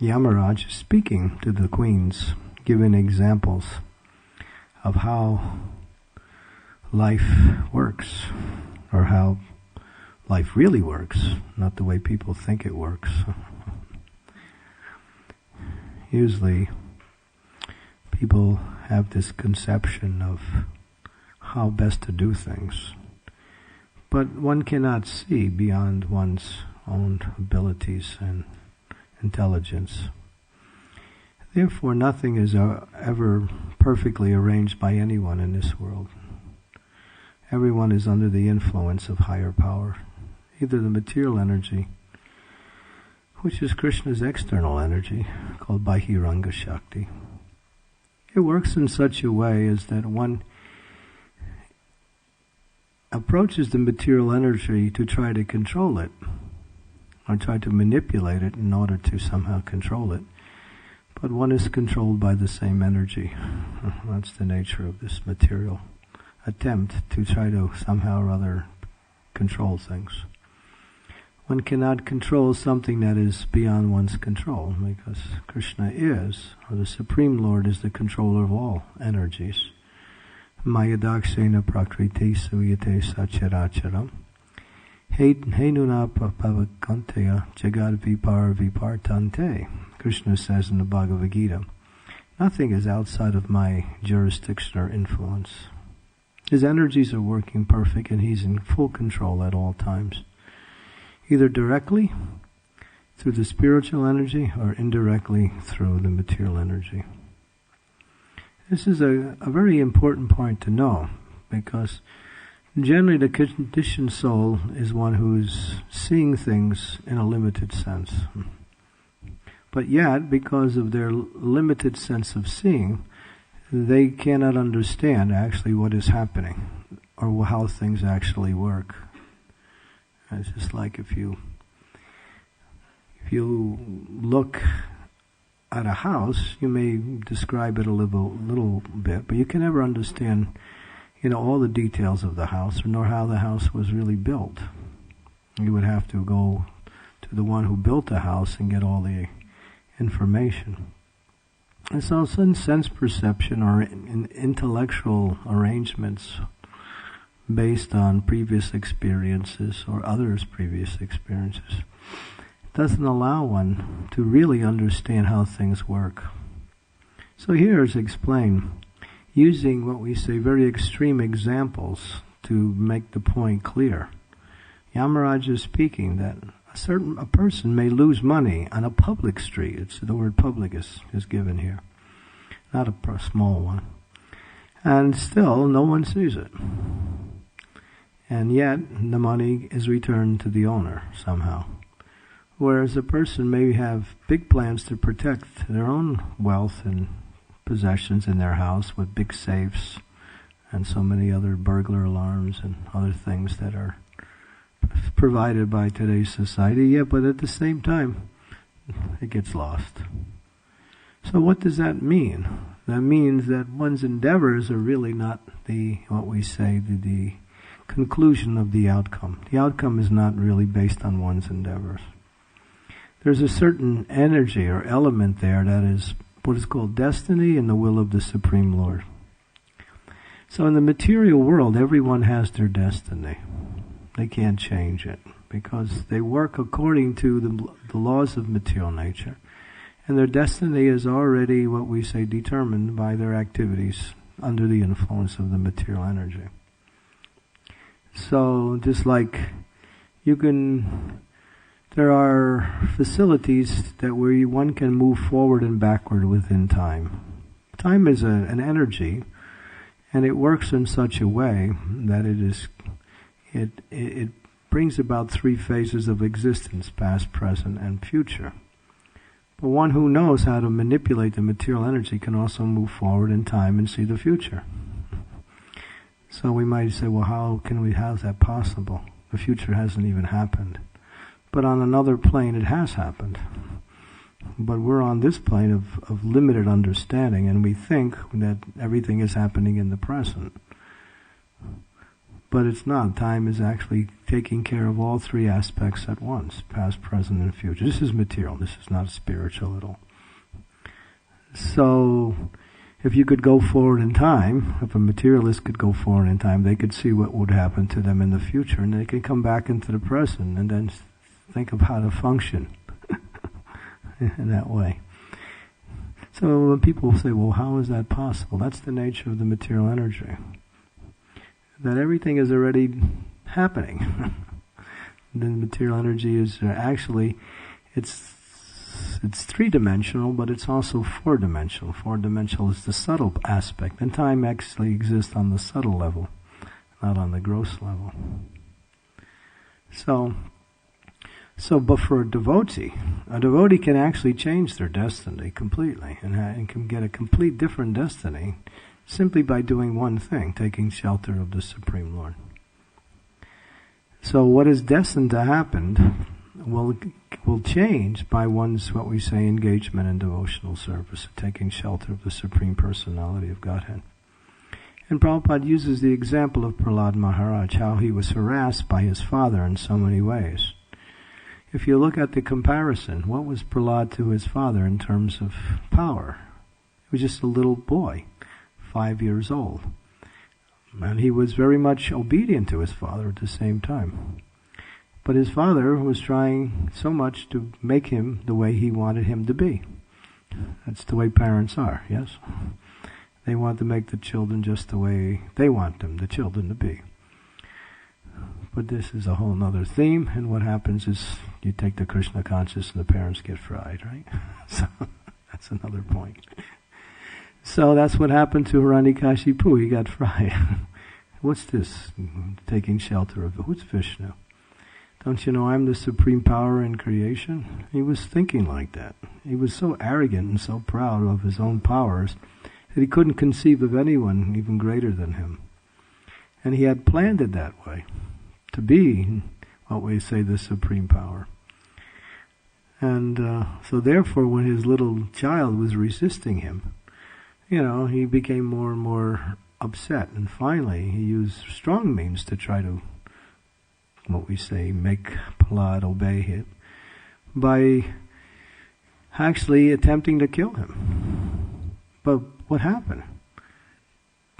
Yamaraj is speaking to the queens, giving examples of how life works, or how life really works, not the way people think it works. Usually, people have this conception of how best to do things, but one cannot see beyond one's own abilities and intelligence. Therefore, nothing is ever perfectly arranged by anyone in this world. Everyone is under the influence of higher power, either the material energy, which is Krishna's external energy, called Bahiranga Shakti. It works in such a way as that one approaches the material energy to try to control it, or try to manipulate it in order to somehow control it. But one is controlled by the same energy. That's the nature of this material attempt to try to somehow or other control things. One cannot control something that is beyond one's control, because Krishna is, or the Supreme Lord is, the controller of all energies. Mayadakshena prakriti suyate sacharacharam henuna pavakanteya jagad vipar vipartante. Krishna says in the Bhagavad Gita, nothing is outside of my jurisdiction or influence. His energies are working perfect, and he's in full control at all times, either directly through the spiritual energy or indirectly through the material energy. This is a very important point to know, because generally the conditioned soul is one who's seeing things in a limited sense. But yet, because of their limited sense of seeing, they cannot understand actually what is happening, or how things actually work. It's just like if you look at a house, you may describe it a little bit, but you can never understand, all the details of the house, nor how the house was really built. You would have to go to the one who built the house and get all the information. And so in sense perception or in intellectual arrangements based on previous experiences or others' previous experiences, it doesn't allow one to really understand how things work. So here is explained using what we say very extreme examples to make the point clear. Yamaraj is speaking that a person may lose money on a public street. It's the word public is given here, not a small one. And still, no one sees it. And yet, the money is returned to the owner somehow. Whereas a person may have big plans to protect their own wealth and possessions in their house with big safes and so many other burglar alarms and other things that are provided by today's society, but at the same time, it gets lost. So what does that mean? That means that one's endeavors are really not the conclusion of the outcome. The outcome is not really based on one's endeavors. There's a certain energy or element there that is what is called destiny and the will of the Supreme Lord. So in the material world, everyone has their destiny. They can't change it because they work according to the laws of material nature. And their destiny is already, what we say, determined by their activities under the influence of the material energy. So just like there are facilities that where one can move forward and backward within time. Time is an energy, and it works in such a way that it brings about three phases of existence: past, present, and future. But one who knows how to manipulate the material energy can also move forward in time and see the future. So we might say, well, how's that possible? The future hasn't even happened. But on another plane it has happened. But we're on this plane of limited understanding, and we think that everything is happening in the present. But it's not. Time is actually taking care of all three aspects at once, past, present, and future. This is material. This is not spiritual at all. So, if you could go forward in time, if a materialist could go forward in time, they could see what would happen to them in the future, and they could come back into the present and then think of how to function in that way. So when people say, well, how is that possible? That's the nature of the material energy. That everything is already happening. The material energy is actually, it's three-dimensional, but it's also four-dimensional. Four-dimensional is the subtle aspect, and time actually exists on the subtle level, not on the gross level. But for a devotee can actually change their destiny completely, and can get a complete different destiny simply by doing one thing, taking shelter of the Supreme Lord. So what is destined to happen will change by one's, what we say, engagement in devotional service, taking shelter of the Supreme Personality of Godhead. And Prabhupada uses the example of Prahlad Maharaj, how he was harassed by his father in so many ways. If you look at the comparison, what was Prahlad to his father in terms of power? He was just a little boy, 5 years old. And he was very much obedient to his father at the same time. But his father was trying so much to make him the way he wanted him to be. That's the way parents are, yes? They want to make the children just the way they want them, the children, to be. But this is a whole other theme, and what happens is you take the Krishna consciousness and the parents get fried, right? So that's another point. So that's what happened to Hiranyakashipu. He got fried. What's this? Taking shelter of who's Vishnu? Don't you know I'm the supreme power in creation? He was thinking like that. He was so arrogant and so proud of his own powers that he couldn't conceive of anyone even greater than him. And he had planned it that way, to be what we say the supreme power. And so therefore when his little child was resisting him, he became more and more upset, and finally he used strong means to try to, what we say, make Prahlad obey him, by actually attempting to kill him. But what happened?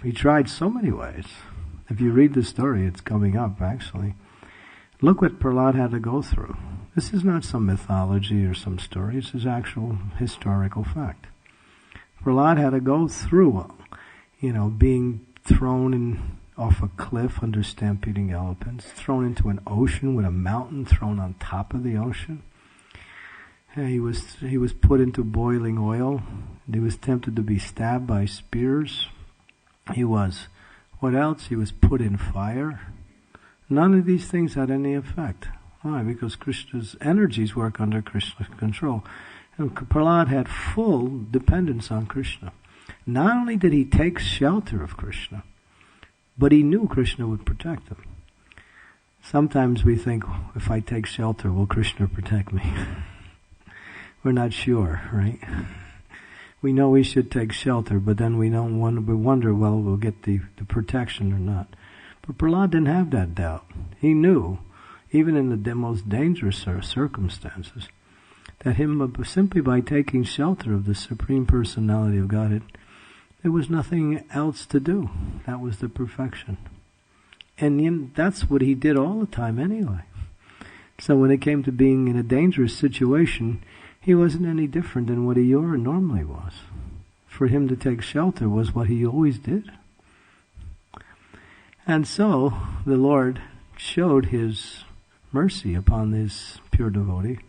He tried so many ways. If you read the story, it's coming up actually. Look what Prahlad had to go through. This is not some mythology or some story, this is actual historical fact. Prahlad had to go through, being thrown off a cliff under stampeding elephants, thrown into an ocean with a mountain thrown on top of the ocean. And he was put into boiling oil. He was tempted to be stabbed by spears. What else? He was put in fire. None of these things had any effect. Why? Because Krishna's energies work under Krishna's control. And Prahlad had full dependence on Krishna. Not only did he take shelter of Krishna, but he knew Krishna would protect him. Sometimes we think, if I take shelter, will Krishna protect me? We're not sure, right? We know we should take shelter, but then we wonder, well, we'll get the protection or not. But Prahlad didn't have that doubt. He knew, even in the most dangerous circumstances, that simply by taking shelter of the Supreme Personality of Godhead, there was nothing else to do. That was the perfection. And that's what he did all the time anyway. So when it came to being in a dangerous situation, he wasn't any different than what he normally was. For him to take shelter was what he always did. And so the Lord showed his mercy upon this pure devotee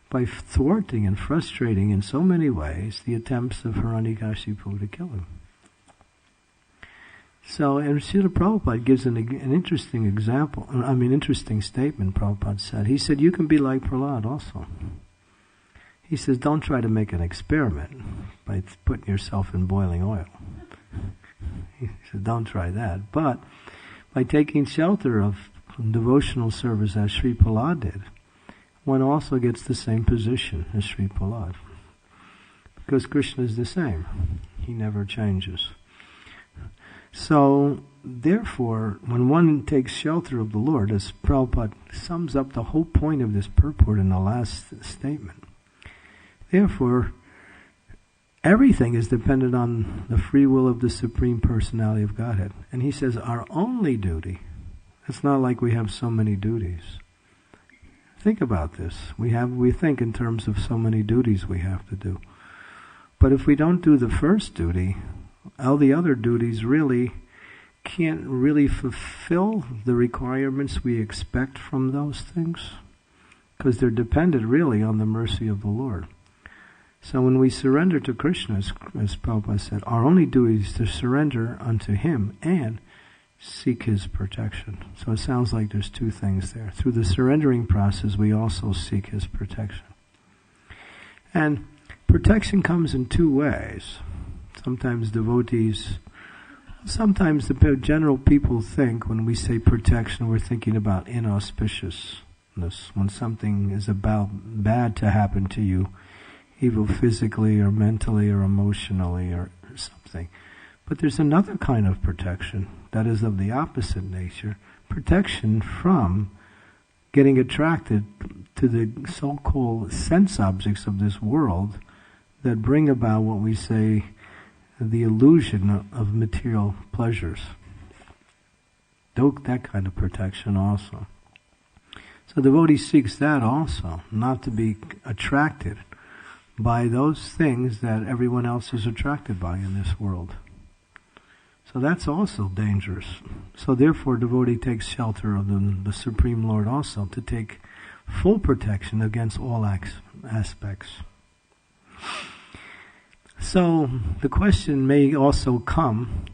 by thwarting and frustrating in so many ways the attempts of Hiranyakashipu to kill him. So, and Srila Prabhupada gives an interesting example, interesting statement Prabhupada said. He said, you can be like Prahlad also. He says, don't try to make an experiment by putting yourself in boiling oil. He said, don't try that. But by taking shelter of devotional service as Sri Prahlad did, one also gets the same position as Sri Prahlad. Because Krishna is the same. He never changes. So, therefore, when one takes shelter of the Lord, as Prabhupada sums up the whole point of this purport in the last statement, therefore, everything is dependent on the free will of the Supreme Personality of Godhead. And he says our only duty, it's not like we have so many duties. Think about this. We think in terms of so many duties we have to do. But if we don't do the first duty, all the other duties really can't really fulfill the requirements we expect from those things, because they're dependent really on the mercy of the Lord. So when we surrender to Krishna, as Prabhupada said, our only duty is to surrender unto Him and seek His protection. So it sounds like there's two things there. Through the surrendering process, we also seek His protection. And protection comes in two ways. Sometimes the general people think when we say protection, we're thinking about inauspiciousness. When something is about bad to happen to you, either physically or mentally or emotionally or something. But there's another kind of protection that is of the opposite nature. Protection from getting attracted to the so-called sense objects of this world that bring about what we say the illusion of material pleasures. That kind of protection also. So the devotee seeks that also, not to be attracted by those things that everyone else is attracted by in this world. So that's also dangerous. So therefore devotee takes shelter of the Supreme Lord also, to take full protection against all aspects. So the question may also come,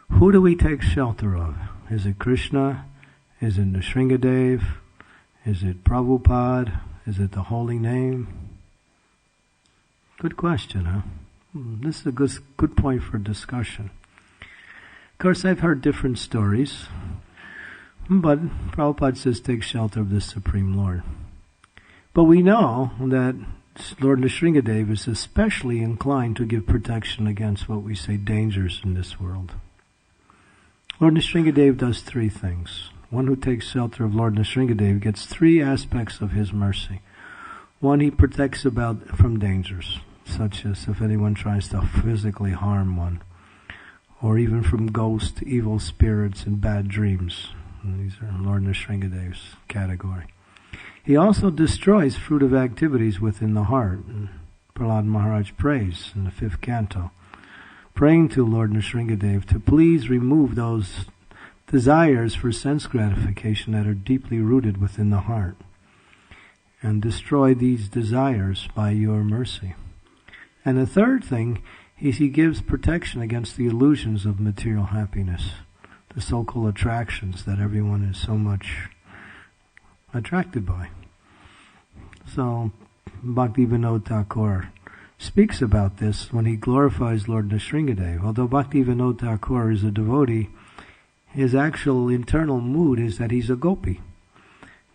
who do we take shelter of? Is it Krishna? Is it Nrsingadev? Is it Prabhupada? Is it the Holy Name? Good question, huh? This is a good point for discussion. Of course, I've heard different stories, but Prabhupada says take shelter of the Supreme Lord. But we know that Lord Nrsingadev is especially inclined to give protection against what we say dangers in this world. Lord Nrsingadev does three things. One who takes shelter of Lord Nrsingadev gets three aspects of his mercy. One, he protects from dangers, such as if anyone tries to physically harm one, or even from ghosts, evil spirits, and bad dreams. And these are Lord Nrsingadev's category. He also destroys fruitive activities within the heart. And Prahlad Maharaj prays in the 5th canto, praying to Lord Nrsingadev to please remove those desires for sense gratification that are deeply rooted within the heart, and destroy these desires by your mercy. And the third thing is he gives protection against the illusions of material happiness, the so-called attractions that everyone is so much attracted by. So Bhaktivinoda Thakur speaks about this when he glorifies Lord Nrsingadev. Although Bhaktivinoda Thakur is a devotee, his actual internal mood is that he's a gopi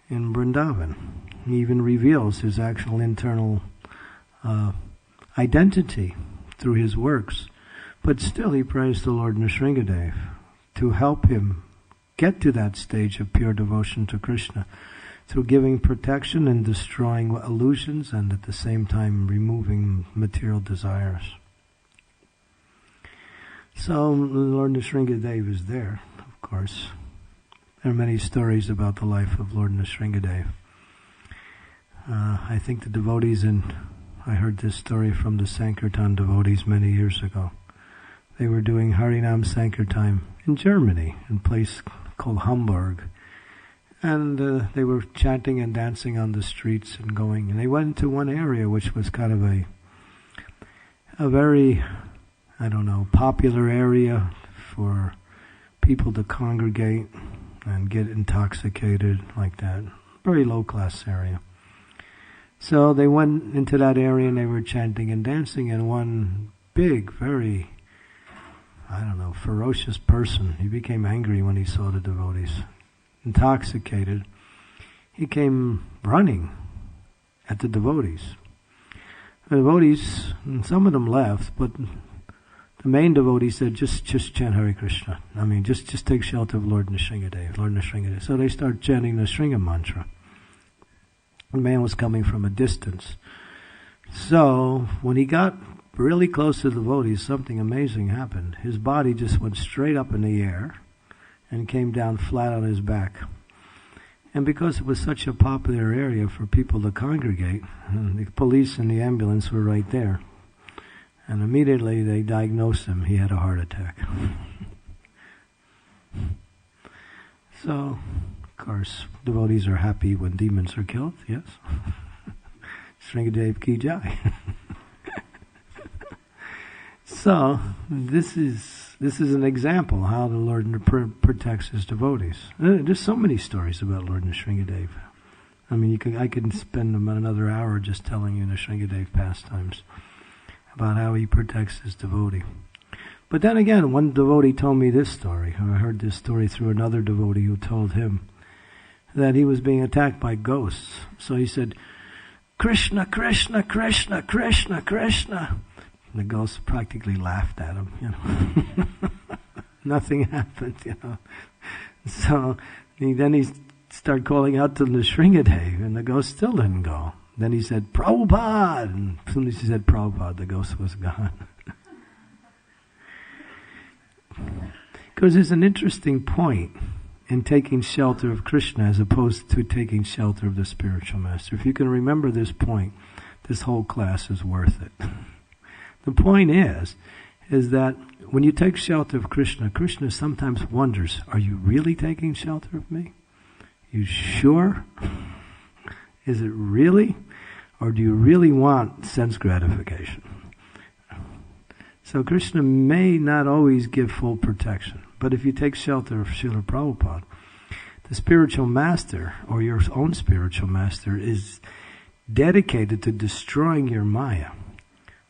in Vrindavan. He even reveals his actual internal identity through his works. But still he prays to Lord Nrsingadev to help him get to that stage of pure devotion to Krishna, through giving protection and destroying illusions, and at the same time removing material desires. So Lord Nrsingadev is there, of course. There are many stories about the life of Lord Nrsingadev. I think the devotees I heard this story from the Sankirtan devotees many years ago. They were doing Harinam Sankirtan in Germany, in a place called Hamburg. And they were chanting and dancing on the streets and going. And they went to one area which was kind of a very, popular area for people to congregate and get intoxicated like that. Very low class area. So they went into that area and they were chanting and dancing, and one big, very, ferocious person, he became angry when he saw the devotees. Intoxicated, he came running at the devotees. The devotees, and some of them left, but the the main devotee said, just chant Hare Krishna. I mean, just take shelter of Lord Nrsingadev, Lord Nrsingadev. So they start chanting the Sringa mantra. The man was coming from a distance. So when he got really close to the devotees, something amazing happened. His body just went straight up in the air and came down flat on his back. And because it was such a popular area for people to congregate, the police and the ambulance were right there. And immediately they diagnosed him. He had a heart attack. So, of course, devotees are happy when demons are killed, yes? Sringadev ki jai. So, this is an example how the Lord protects his devotees. There's so many stories about Lord Nrsingadev. I mean, I could spend another hour just telling you Nrsingadev pastimes about how he protects his devotee. But then again, one devotee told me this story. I heard this story through another devotee who told him that he was being attacked by ghosts. So he said, Krishna, Krishna, Krishna, Krishna, Krishna. And the ghost practically laughed at him, Nothing happened, So then he started calling out to Nrsingadev, and the ghost still didn't go. Then he said, Prabhupada! And as soon as he said Prabhupada, the ghost was gone. Because there's an interesting point in taking shelter of Krishna as opposed to taking shelter of the spiritual master. If you can remember this point, this whole class is worth it. The point is that when you take shelter of Krishna, Krishna sometimes wonders, are you really taking shelter of me? You sure? Is it really? Or do you really want sense gratification? So Krishna may not always give full protection. But if you take shelter of Srila Prabhupada, the spiritual master, or your own spiritual master, is dedicated to destroying your Maya.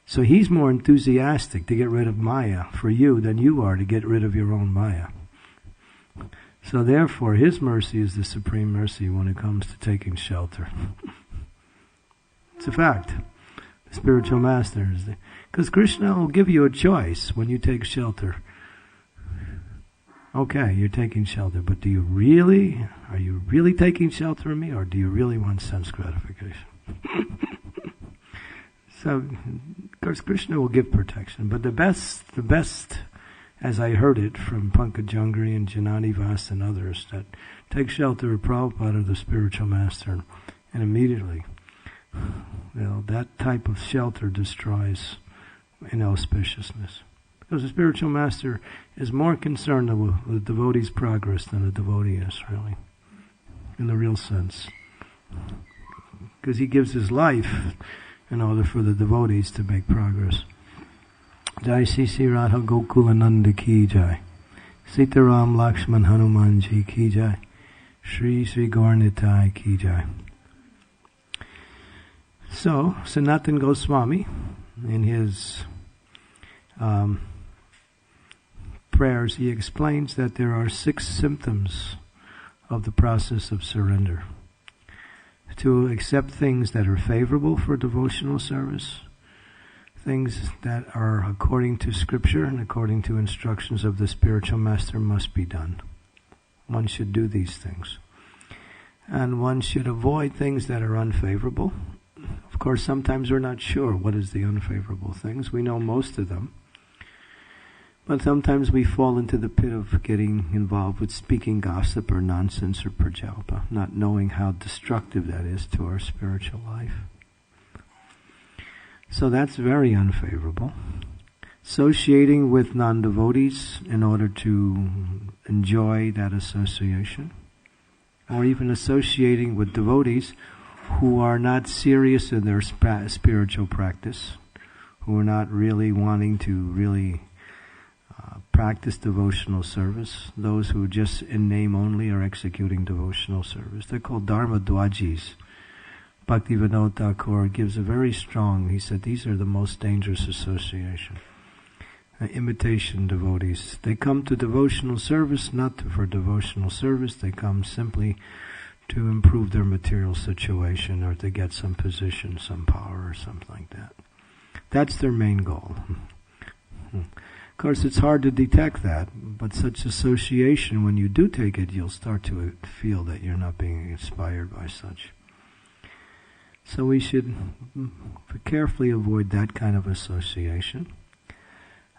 So he's more enthusiastic to get rid of Maya for you than you are to get rid of your own Maya. So therefore, his mercy is the supreme mercy when it comes to taking shelter. It's a fact. The spiritual master is because Krishna will give you a choice when you take shelter. Okay, you're taking shelter, but are you really taking shelter of me, or do you really want sense gratification? So, of course, Krishna will give protection, but the best, as I heard it from Pankajangri and Janani Vas and others, that take shelter of Prabhupada, the spiritual master, and immediately, that type of shelter destroys inauspiciousness. Because the spiritual master is more concerned with the devotee's progress than the devotee is, really, in the real sense. Because he gives his life in order for the devotees to make progress. Jai Sri Radha Gokulananda ki jai. Sitaram Lakshman Hanumanji ki jai. Shri Sri Gaurnitai ki jai. So, Sanatana Goswami, in his prayers, he explains that there are 6 symptoms of the process of surrender. To accept things that are favorable for devotional service, things that are according to scripture and according to instructions of the spiritual master must be done. One should do these things. And one should avoid things that are unfavorable. Of course, sometimes we're not sure what is the unfavorable things. We know most of them. But sometimes we fall into the pit of getting involved with speaking gossip or nonsense or prajalpa, not knowing how destructive that is to our spiritual life. So that's very unfavorable. Associating with non-devotees in order to enjoy that association, or even associating with devotees who are not serious in their spiritual practice, who are not really wanting to really practice devotional service. Those who just in name only are executing devotional service. They're called Dharma Dwajis. Bhaktivinoda Thakur gives a very strong, he said, these are the most dangerous association. Imitation devotees. They come to devotional service not for devotional service. They come simply to improve their material situation or to get some position, some power or something like that. That's their main goal. Of course, it's hard to detect that, but such association, when you do take it, you'll start to feel that you're not being inspired by such. So we should carefully avoid that kind of association.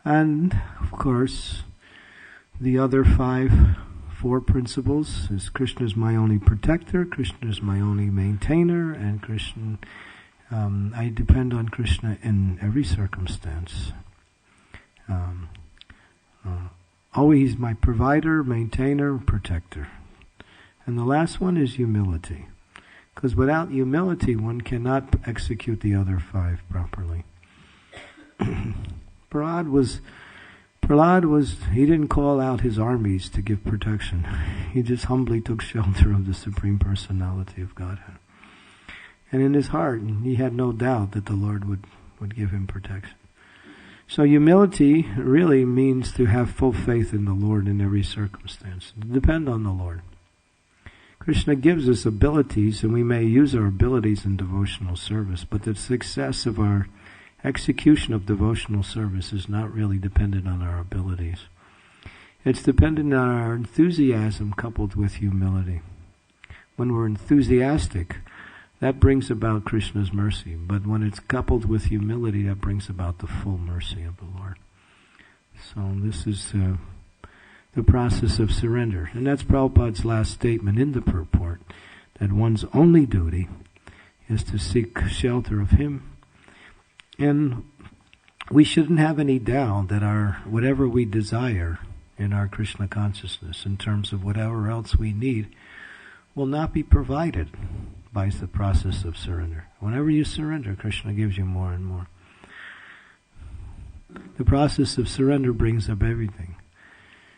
And, of course, the other four principles is Krishna is my only protector, Krishna is my only maintainer, and I depend on Krishna in every circumstance. Always my provider, maintainer, protector. And the last one is humility. Because without humility, one cannot execute the other five properly. Prahlad was, he didn't call out his armies to give protection. He just humbly took shelter of the Supreme Personality of Godhead. And in his heart, he had no doubt that the Lord would give him protection. So humility really means to have full faith in the Lord in every circumstance. To depend on the Lord. Krishna gives us abilities, and we may use our abilities in devotional service, but the success of our execution of devotional service is not really dependent on our abilities. It's dependent on our enthusiasm coupled with humility. When we're enthusiastic, that brings about Krishna's mercy. But when it's coupled with humility, that brings about the full mercy of the Lord. So this is the process of surrender. And that's Prabhupada's last statement in the purport, that one's only duty is to seek shelter of Him. And we shouldn't have any doubt that whatever we desire in our Krishna consciousness, in terms of whatever else we need, will not be provided by the process of surrender. Whenever you surrender, Krishna gives you more and more. The process of surrender brings up everything.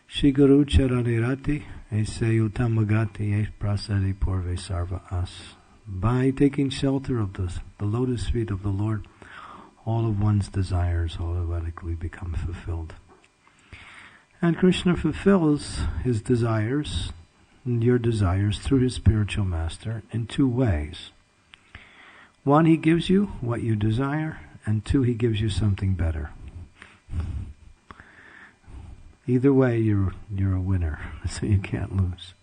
Shri Guru Charanirati Aise Uttamagati Aise Prasadi Purve Sarva As. By taking shelter of the lotus feet of the Lord, all of one's desires automatically become fulfilled. And Krishna fulfills his desires, and your desires, through his spiritual master in two ways. One, he gives you what you desire, and two, he gives you something better. Either way, you're a winner, so you can't lose.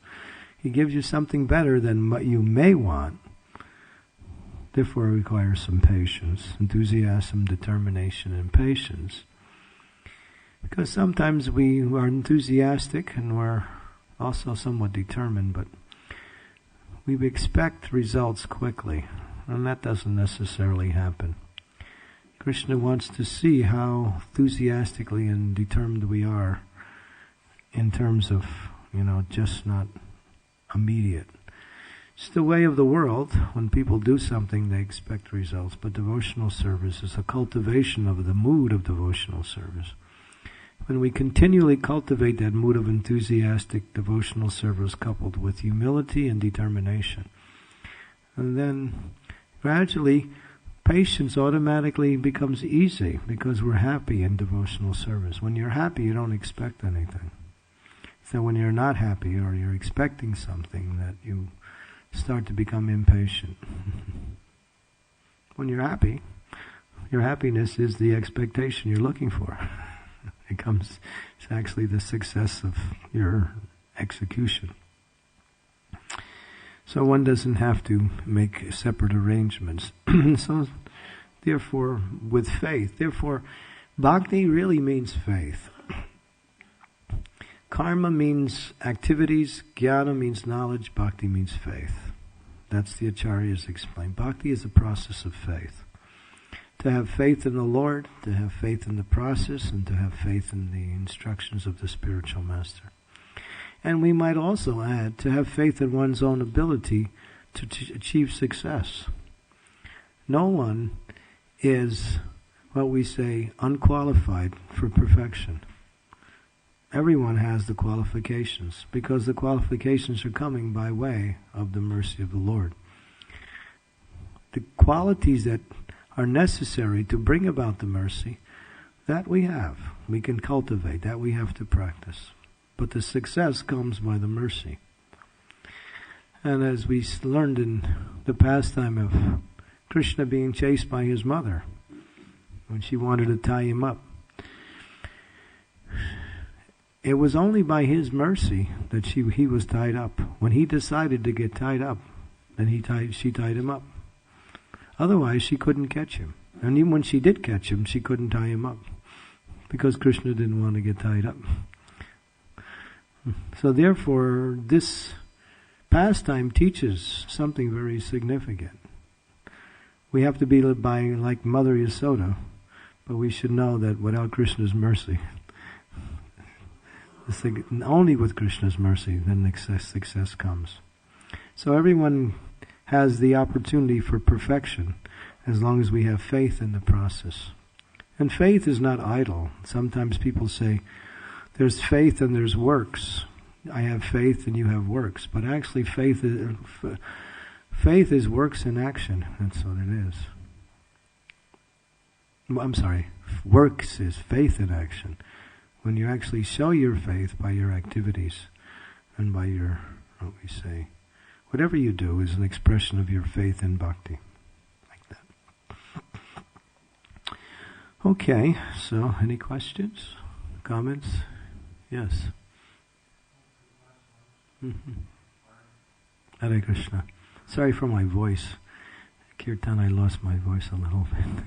He gives you something better than what you may want. Therefore, it requires some patience, enthusiasm, determination, and patience. Because sometimes we are enthusiastic and we're also somewhat determined, but we expect results quickly, and that doesn't necessarily happen. Krishna wants to see how enthusiastically and determined we are in terms of, just not immediate. It's the way of the world. When people do something, they expect results, but devotional service is a cultivation of the mood of devotional service. When we continually cultivate that mood of enthusiastic devotional service coupled with humility and determination, and then gradually patience automatically becomes easy because we're happy in devotional service. When you're happy, you don't expect anything. So when you're not happy or you're expecting something, that you start to become impatient. When you're happy, your happiness is the expectation you're looking for. It's actually the success of your execution. So one doesn't have to make separate arrangements. So, therefore, with faith. Therefore, bhakti really means faith. Karma means activities, jnana means knowledge, bhakti means faith. That's the acharyas explain. Bhakti is a process of faith. To have faith in the Lord, to have faith in the process, and to have faith in the instructions of the spiritual master. And we might also add to have faith in one's own ability to achieve success. No one is, what we say, unqualified for perfection. Everyone has the qualifications, because the qualifications are coming by way of the mercy of the Lord. The qualities that are necessary to bring about the mercy, that we have. We can cultivate, that we have to practice. But the success comes by the mercy. And as we learned in the pastime of Krishna being chased by his mother, when she wanted to tie him up, it was only by his mercy that he was tied up. When he decided to get tied up, then she tied him up. Otherwise, she couldn't catch him. And even when she did catch him, she couldn't tie him up, because Krishna didn't want to get tied up. So therefore, this pastime teaches something very significant. We have to be like Mother Yasoda, but we should know that without Krishna's mercy, only with Krishna's mercy, then success comes. So everyone has the opportunity for perfection as long as we have faith in the process. And faith is not idle. Sometimes people say, there's faith and there's works. I have faith and you have works. But actually faith is works in action. That's what it is. I'm sorry. Works is faith in action. When you actually show your faith by your activities and by your, whatever you do is an expression of your faith in bhakti. Like that. Okay, so any questions? Comments? Yes. Hare Krishna. Sorry for my voice. Kirtan, I lost my voice a little bit.